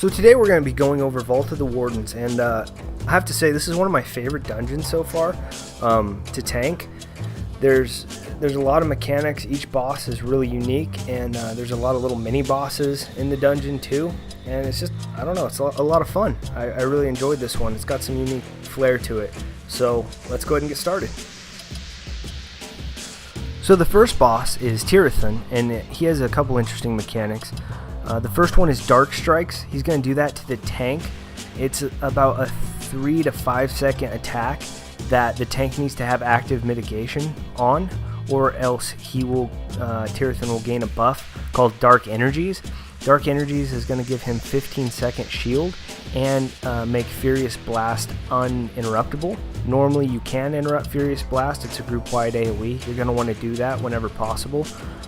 So today we're going to be going over Vault of the Wardens, and I have to say this is one of my favorite dungeons so far to tank. There's a lot of mechanics. Each boss is really unique, and there's a lot of little mini bosses in the dungeon too. And it's just, I don't know, it's a lot of fun. I really enjoyed this one. It's got some unique flair to it. So let's go ahead and get started. So the first boss is Tirion, and he has a couple interesting mechanics. The first one is Dark Strikes. He's going to do that to the tank. It's about a 3 to 5 second attack that the tank needs to have active mitigation on, or else Tirion will gain a buff called Dark Energies. Dark Energies is going to give him 15-second shield and make Furious Blast uninterruptible. Normally you can interrupt Furious Blast, it's a group-wide AoE. You're going to want to do that whenever possible.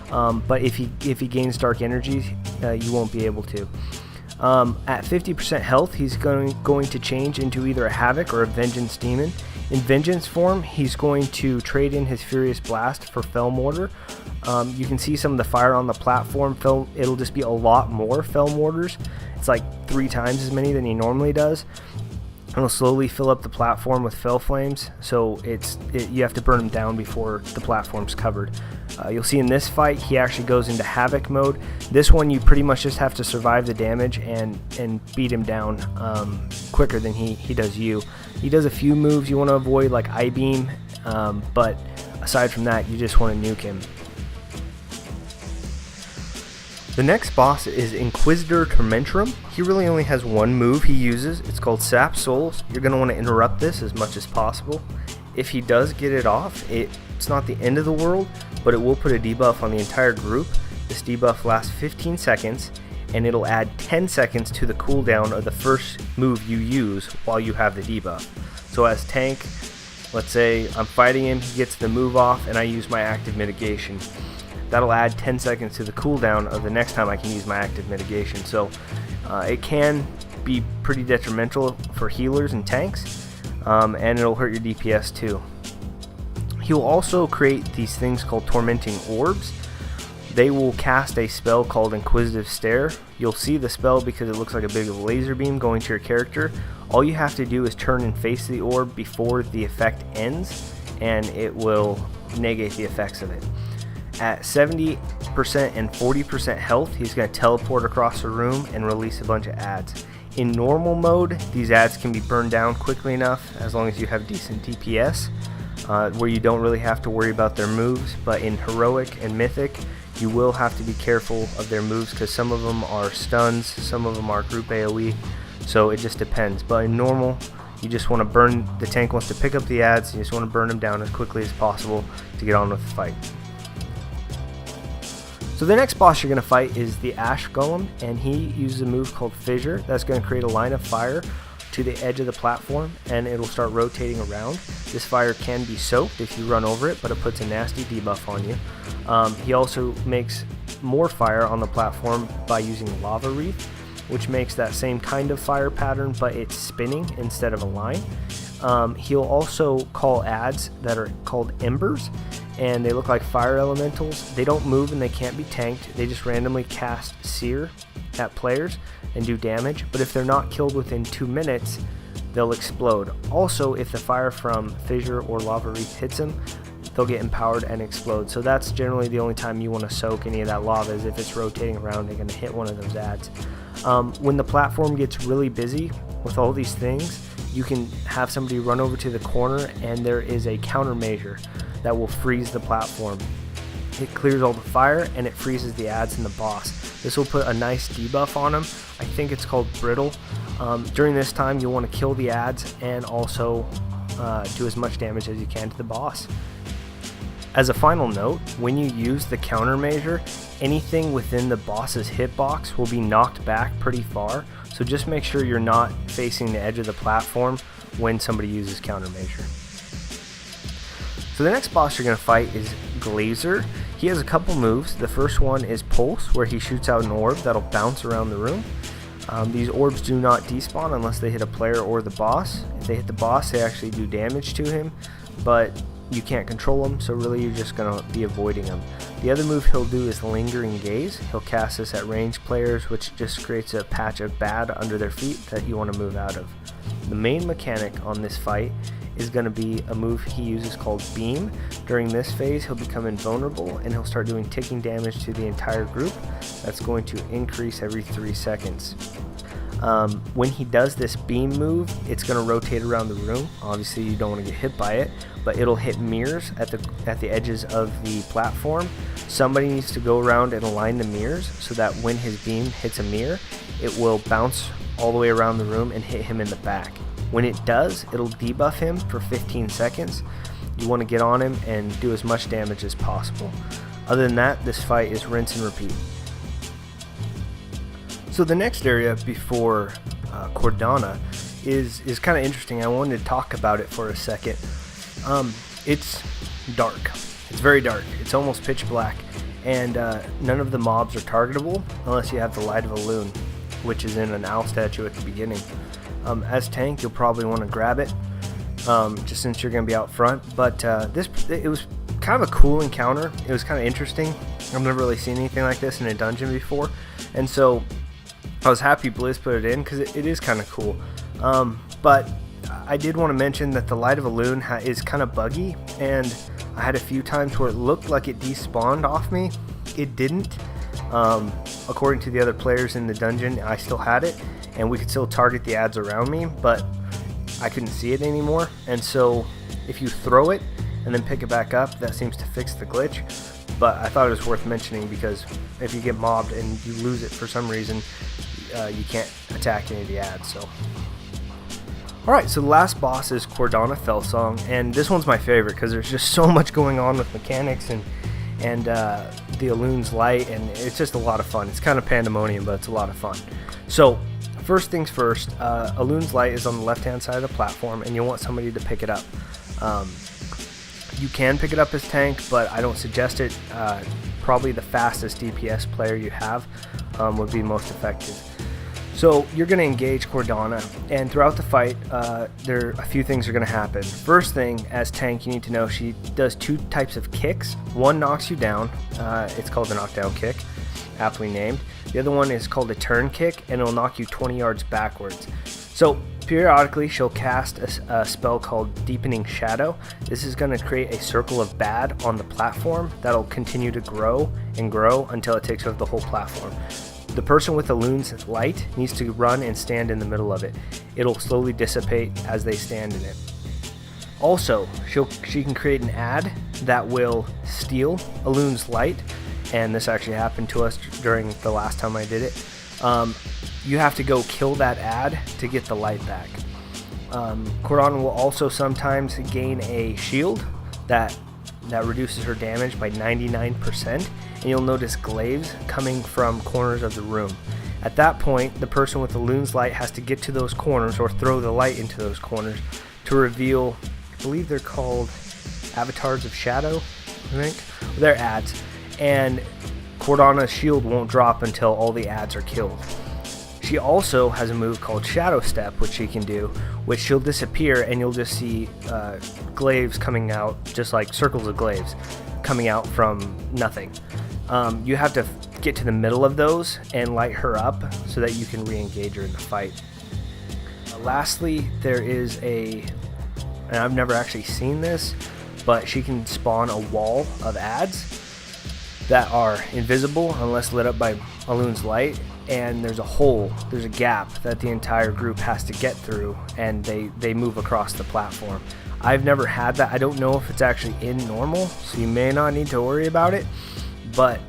But if he gains Dark Energies, you won't be able to. At 50% health, he's going to change into either a Havoc or a Vengeance Demon. In Vengeance form, he's going to trade in his Furious Blast for Fell Mortar. You can see some of the fire on the platform. It'll just be a lot more Fell Mortars. It's like 3 times as many than he normally does. It'll slowly fill up the platform with Fell Flames, so you have to burn them down before the platform's covered. You'll see in this fight, he actually goes into Havoc mode. This one, you pretty much just have to survive the damage and beat him down quicker than he does you. He does a few moves you want to avoid, like I-Beam, but aside from that, you just want to nuke him. The next boss is Inquisitor Termentrum. He really only has one move he uses. It's called Sap Souls. You're going to want to interrupt this as much as possible. If he does get it off, it's not the end of the world, but it will put a debuff on the entire group. This debuff lasts 15 seconds, and it'll add 10 seconds to the cooldown of the first move you use while you have the debuff. So as tank, let's say I'm fighting him, he gets the move off, and I use my active mitigation. That'll add 10 seconds to the cooldown of the next time I can use my active mitigation. So it can be pretty detrimental for healers and tanks, and it'll hurt your DPS too. He will also create these things called Tormenting Orbs. They will cast a spell called Inquisitive Stare. You'll see the spell because it looks like a big laser beam going to your character. All you have to do is turn and face the orb before the effect ends, and it will negate the effects of it. At 70% and 40% health, he's going to teleport across the room and release a bunch of ads. In normal mode, these ads can be burned down quickly enough as long as you have decent DPS, where you don't really have to worry about their moves. But in Heroic and Mythic, you will have to be careful of their moves because some of them are stuns, some of them are group AoE, so it just depends. But in normal, you just want to burn, the tank wants to pick up the ads, you just want to burn them down as quickly as possible to get on with the fight. So the next boss you're going to fight is the Ash Golem, and he uses a move called Fissure that's going to create a line of fire to the edge of the platform, and it'll start rotating around. This fire can be soaked if you run over it, but it puts a nasty debuff on you. He also makes more fire on the platform by using Lava Wreath, which makes that same kind of fire pattern, but it's spinning instead of a line. He'll also call ads that are called Embers, and they look like fire elementals. They don't move and they can't be tanked. They just randomly cast Sear at players and do damage, but if they're not killed within 2 minutes, they'll explode. Also, if the fire from Fissure or Lava Wreath hits them, they'll get empowered and explode. So that's generally the only time you want to soak any of that lava, is if it's rotating around and going to hit one of those ads. When the platform gets really busy with all these things, you can have somebody run over to the corner, and there is a countermeasure that will freeze the platform. It clears all the fire and it freezes the ads in the boss. This will put a nice debuff on him. I think it's called Brittle. During this time, you'll want to kill the ads and also do as much damage as you can to the boss. As a final note, when you use the countermeasure, anything within the boss's hitbox will be knocked back pretty far, so just make sure you're not facing the edge of the platform when somebody uses countermeasure. So the next boss you're going to fight is Glazer. He has a couple moves. The first one is Pulse, where he shoots out an orb that'll bounce around the room. These orbs do not despawn unless they hit a player or the boss. If they hit the boss, they actually do damage to him, but you can't control him, so really you're just going to be avoiding him. The other move he'll do is Lingering Gaze. He'll cast this at ranged players, which just creates a patch of bad under their feet that you want to move out of. The main mechanic on this fight is going to be a move he uses called Beam. During this phase, he'll become invulnerable and he'll start doing ticking damage to the entire group. That's going to increase every 3 seconds. When he does this beam move, it's going to rotate around the room. Obviously you don't want to get hit by it, but it'll hit mirrors at the edges of the platform. Somebody needs to go around and align the mirrors so that when his beam hits a mirror, it will bounce all the way around the room and hit him in the back. When it does, it'll debuff him for 15 seconds. You want to get on him and do as much damage as possible. Other than that, this fight is rinse and repeat. So the next area before Cordona is kind of interesting. I wanted to talk about it for a second. It's dark. It's very dark. It's almost pitch black, and none of the mobs are targetable unless you have the Light of a Loon, which is in an owl statue at the beginning. As tank, you'll probably want to grab it, just since you're going to be out front. But it was kind of a cool encounter. It was kind of interesting. I've never really seen anything like this in a dungeon before, and so I was happy Blizz put it in because it is kind of cool. But I did want to mention that the Light of a Loon is kind of buggy, and I had a few times where it looked like it despawned off me. It didn't. According to the other players in the dungeon, I still had it, and we could still target the ads around me, but I couldn't see it anymore. And so if you throw it and then pick it back up, that seems to fix the glitch. But I thought it was worth mentioning because if you get mobbed and you lose it for some reason, you can't attack any of the ads. So, alright, so the last boss is Cordona Felson, and this one's my favorite because there's just so much going on with mechanics and the Loon's light, and it's just a lot of fun. It's kind of pandemonium, but it's a lot of fun. So first things first, Loon's light is on the left hand side of the platform, and you'll want somebody to pick it up. You can pick it up as tank, but I don't suggest it. Probably the fastest DPS player you have would be most effective. So you're going to engage Cordona, and throughout the fight, a few things are going to happen. First thing, as tank, you need to know she does 2 types of kicks. One knocks you down. It's called a knockdown kick, aptly named. The other one is called a turn kick, and it'll knock you 20 yards backwards. So periodically, she'll cast a spell called Deepening Shadow. This is going to create a circle of bad on the platform that'll continue to grow and grow until it takes over the whole platform. The person with the Loon's light needs to run and stand in the middle of it. It'll slowly dissipate as they stand in it. Also, she can create an ad that will steal a Loon's light, and this actually happened to us during the last time I did it. You have to go kill that ad to get the light back. Cordona will also sometimes gain a shield that reduces her damage by 99%, and you'll notice glaives coming from corners of the room. At that point, the person with the Loon's light has to get to those corners or throw the light into those corners to reveal, I believe they're called Avatars of Shadow, I think. They're ads, and Cordona's shield won't drop until all the ads are killed. She also has a move called Shadow Step, which she can do, which she'll disappear and you'll just see glaives coming out, just like circles of glaives coming out from nothing. You have to get to the middle of those and light her up so that you can re-engage her in the fight. Lastly, there is and I've never actually seen this, but she can spawn a wall of ads that are invisible unless lit up by a Loon's light, and there's a gap that the entire group has to get through, and they move across the platform. I've never had that. I don't know if it's actually in normal, so you may not need to worry about it, but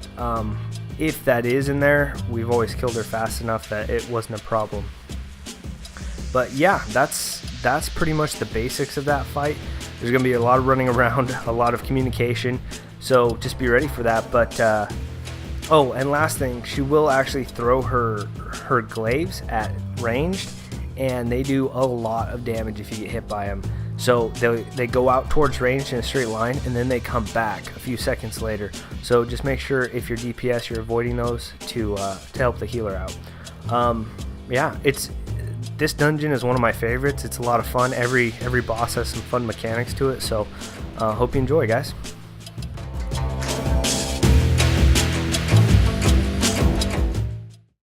if that is in there, we've always killed her fast enough that it wasn't a problem. But yeah, that's pretty much the basics of that fight. There's going to be a lot of running around, a lot of communication, so just be ready for that. But oh, and last thing, she will actually throw her glaives at ranged, and they do a lot of damage if you get hit by them. So they go out towards range in a straight line, and then they come back a few seconds later. So just make sure if you're DPS, you're avoiding those to help the healer out. Yeah, this dungeon is one of my favorites. It's a lot of fun. Every boss has some fun mechanics to it, so Hope you enjoy, guys.